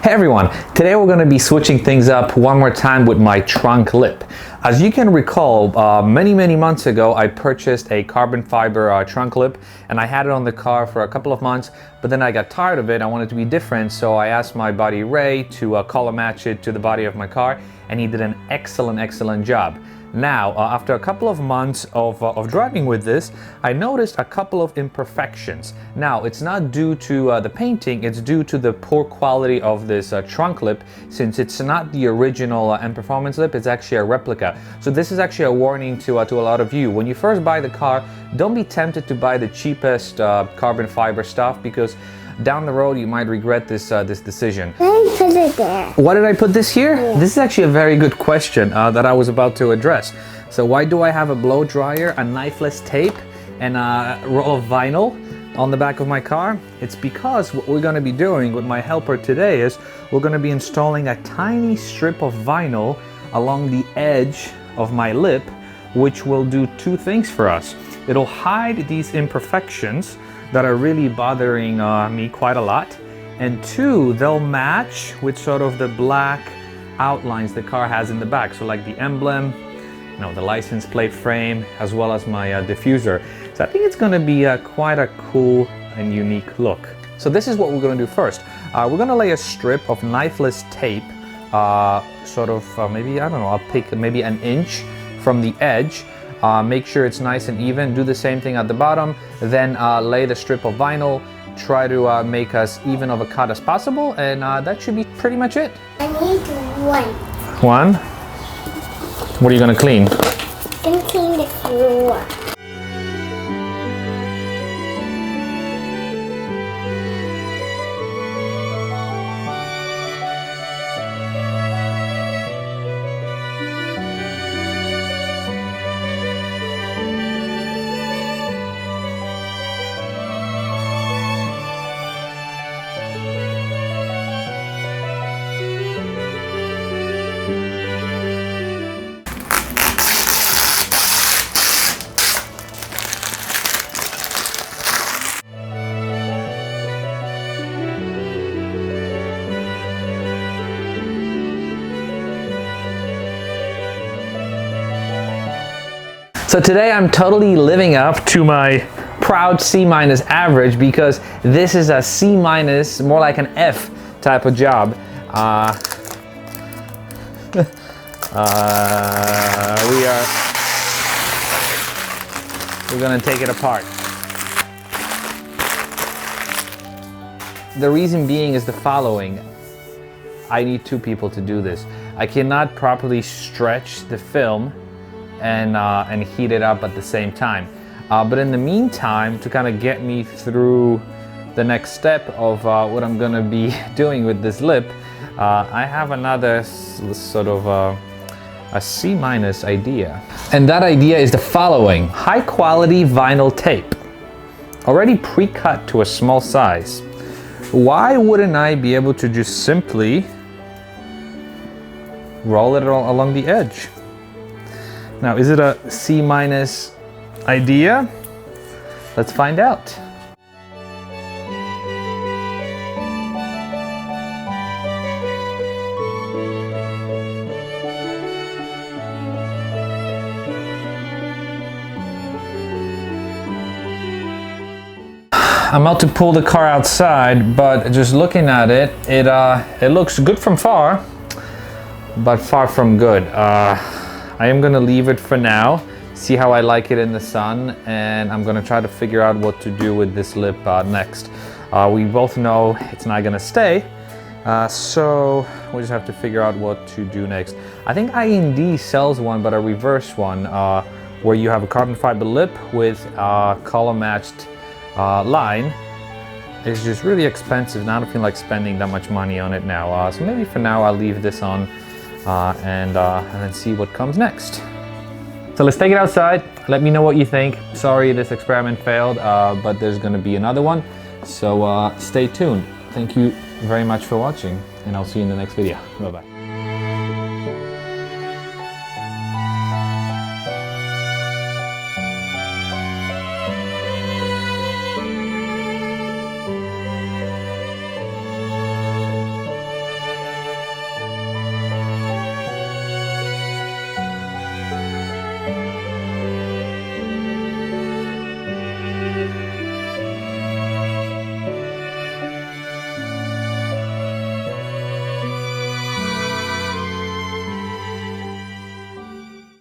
Hey everyone, today we're going to be switching things up one more time with my trunk lip. As you can recall, many months ago I purchased a carbon fiber trunk lip and I had it on the car for a couple of months, but then I got tired of it. I wanted it to be different, so I asked my buddy Ray to color match it to the body of my car, and he did an excellent job. Now, after a couple of months of driving with this, I noticed a couple of imperfections. Now, it's not due to the painting, it's due to the poor quality of this trunk lip, since it's not the original M Performance lip, it's actually a replica. So this is actually a warning to a lot of you. When you first buy the car, don't be tempted to buy the cheapest carbon fiber stuff, because down the road you might regret this decision. Why did you put it there? Why did I put this here? Yeah. This is actually a very good question that I was about to address. So why do I have a blow dryer, a knifeless tape, and a roll of vinyl on the back of my car? It's because what we're going to be doing with my helper today is we're going to be installing a tiny strip of vinyl along the edge of my lip, which will do two things for us. It'll hide these imperfections that are really bothering me quite a lot, and two, they'll match with sort of the black outlines the car has in the back, so like the emblem, you know, the license plate frame, as well as my diffuser. So I think it's going to be quite a cool and unique look. So this is what we're going to do first. We're going to lay a strip of knifeless tape, maybe, I don't know, I'll pick maybe an inch from the edge. Make sure it's nice and even. Do the same thing at the bottom. Then lay the strip of vinyl. Try to make as even of a cut as possible, and that should be pretty much it. I need one. One? What are you gonna clean? I'm gonna clean the floor. So today I'm totally living up to my proud C- average, because this is a C-, more like an F type of job. We're gonna take it apart. The reason being is the following. I need two people to do this. I cannot properly stretch the film and heat it up at the same time. But in the meantime, to kind of get me through the next step of what I'm gonna be doing with this lip, I have another sort of a C- idea. And that idea is the following. High quality vinyl tape, already pre-cut to a small size. Why wouldn't I be able to just simply roll it along the edge? Now, is it a C- idea? Let's find out. I'm about to pull the car outside, but just looking at it, it looks good from far, but far from good. I am gonna leave it for now, see how I like it in the sun, and I'm gonna try to figure out what to do with this lip next. We both know it's not gonna stay, so we just have to figure out what to do next. I think I&D sells one, but a reverse one, where you have a carbon fiber lip with color matched line. It's just really expensive, and I don't feel like spending that much money on it now. So maybe for now I'll leave this on and then see what comes next. So let's take it outside. Let me know what you think. Sorry this experiment failed, but there's gonna be another one. So stay tuned. Thank you very much for watching, and I'll see you in the next video. Bye-bye.